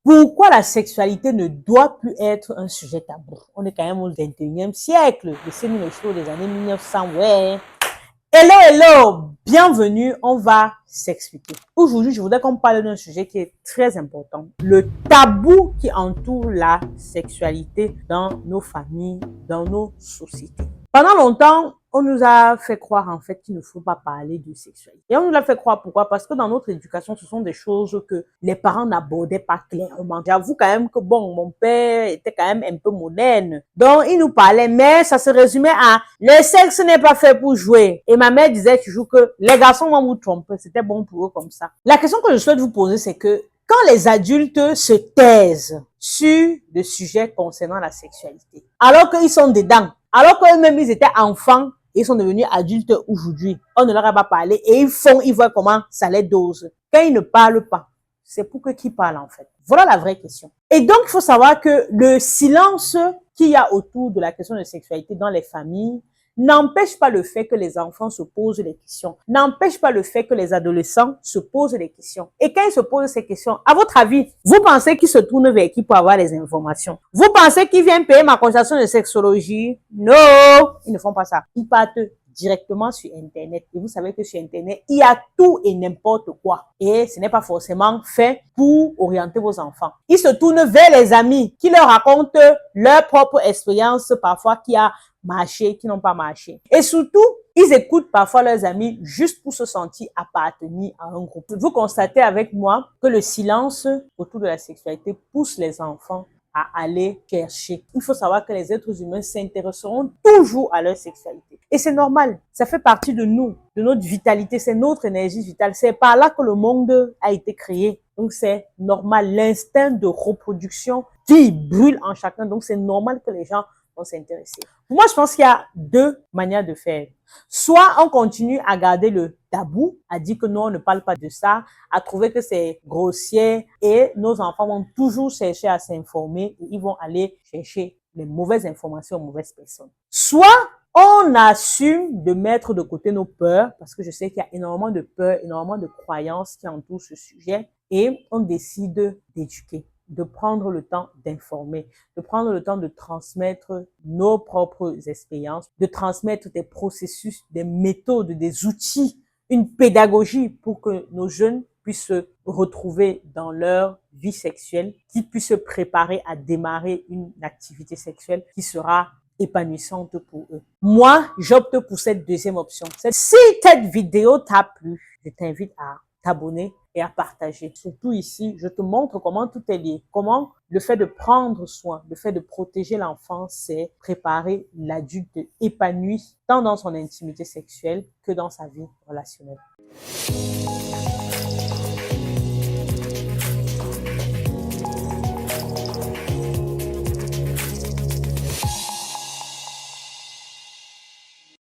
Pourquoi la sexualité ne doit plus être un sujet tabou? On est quand même au 21e siècle, laissez-nous les choses des années 1900, ouais. Hello, hello, bienvenue, on va s'expliquer. Aujourd'hui, je voudrais qu'on parle d'un sujet qui est très important, le tabou qui entoure la sexualité dans nos familles, dans nos sociétés. Pendant longtemps, on nous a fait croire en fait qu'il ne faut pas parler de sexualité. Et on nous l'a fait croire pourquoi? Parce que dans notre éducation, ce sont des choses que les parents n'abordaient pas clairement. J'avoue quand même que bon, mon père était quand même un peu moderne. Donc, il nous parlait, mais ça se résumait à le sexe n'est pas fait pour jouer. Et ma mère disait toujours que les garçons vont vous tromper. C'était bon pour eux comme ça. La question que je souhaite vous poser, c'est que quand les adultes se taisent sur des sujets concernant la sexualité, alors qu'ils sont dedans, alors qu'eux-mêmes ils étaient enfants, ils sont devenus adultes aujourd'hui, on ne leur a pas parlé et ils voient comment ça les dose. Quand ils ne parlent pas, c'est pour que qui parlent en fait. Voilà la vraie question. Et donc, il faut savoir que le silence qu'il y a autour de la question de sexualité dans les familles n'empêche pas le fait que les enfants se posent des questions, n'empêche pas le fait que les adolescents se posent des questions. Et quand ils se posent ces questions, à votre avis, vous pensez qu'ils se tournent vers qui pour avoir les informations? Vous pensez qu'ils viennent payer ma consultation de sexologie? Non, ils ne font pas ça. Ils partent directement sur Internet. Et vous savez que sur Internet, il y a tout et n'importe quoi. Et ce n'est pas forcément fait pour orienter vos enfants. Ils se tournent vers les amis qui leur racontent leur propre expérience, parfois qui a marché, qui n'ont pas marché. Et surtout, ils écoutent parfois leurs amis juste pour se sentir appartenir à un groupe. Vous constatez avec moi que le silence autour de la sexualité pousse les enfants à aller chercher. Il faut savoir que les êtres humains s'intéresseront toujours à leur sexualité. Et c'est normal. Ça fait partie de nous, de notre vitalité. C'est notre énergie vitale. C'est par là que le monde a été créé. Donc, c'est normal. L'instinct de reproduction qui brûle en chacun. Donc, c'est normal que les gens vont s'intéresser. Moi, je pense qu'il y a deux manières de faire. Soit on continue à garder le tabou, à dire que non, on ne parle pas de ça, à trouver que c'est grossier et nos enfants vont toujours chercher à s'informer et ils vont aller chercher les mauvaises informations aux mauvaises personnes. Soit on assume de mettre de côté nos peurs, parce que je sais qu'il y a énormément de peurs, énormément de croyances qui entourent ce sujet, et on décide d'éduquer, de prendre le temps d'informer, de prendre le temps de transmettre nos propres expériences, de transmettre des processus, des méthodes, des outils, une pédagogie pour que nos jeunes puissent se retrouver dans leur vie sexuelle, qu'ils puissent se préparer à démarrer une activité sexuelle qui sera épanouissante pour eux. Moi, j'opte pour cette deuxième option. Si cette vidéo t'a plu, je t'invite à t'abonner et à partager. Surtout ici, je te montre comment tout est lié. Comment le fait de prendre soin, le fait de protéger l'enfant, c'est préparer l'adulte épanoui, tant dans son intimité sexuelle que dans sa vie relationnelle.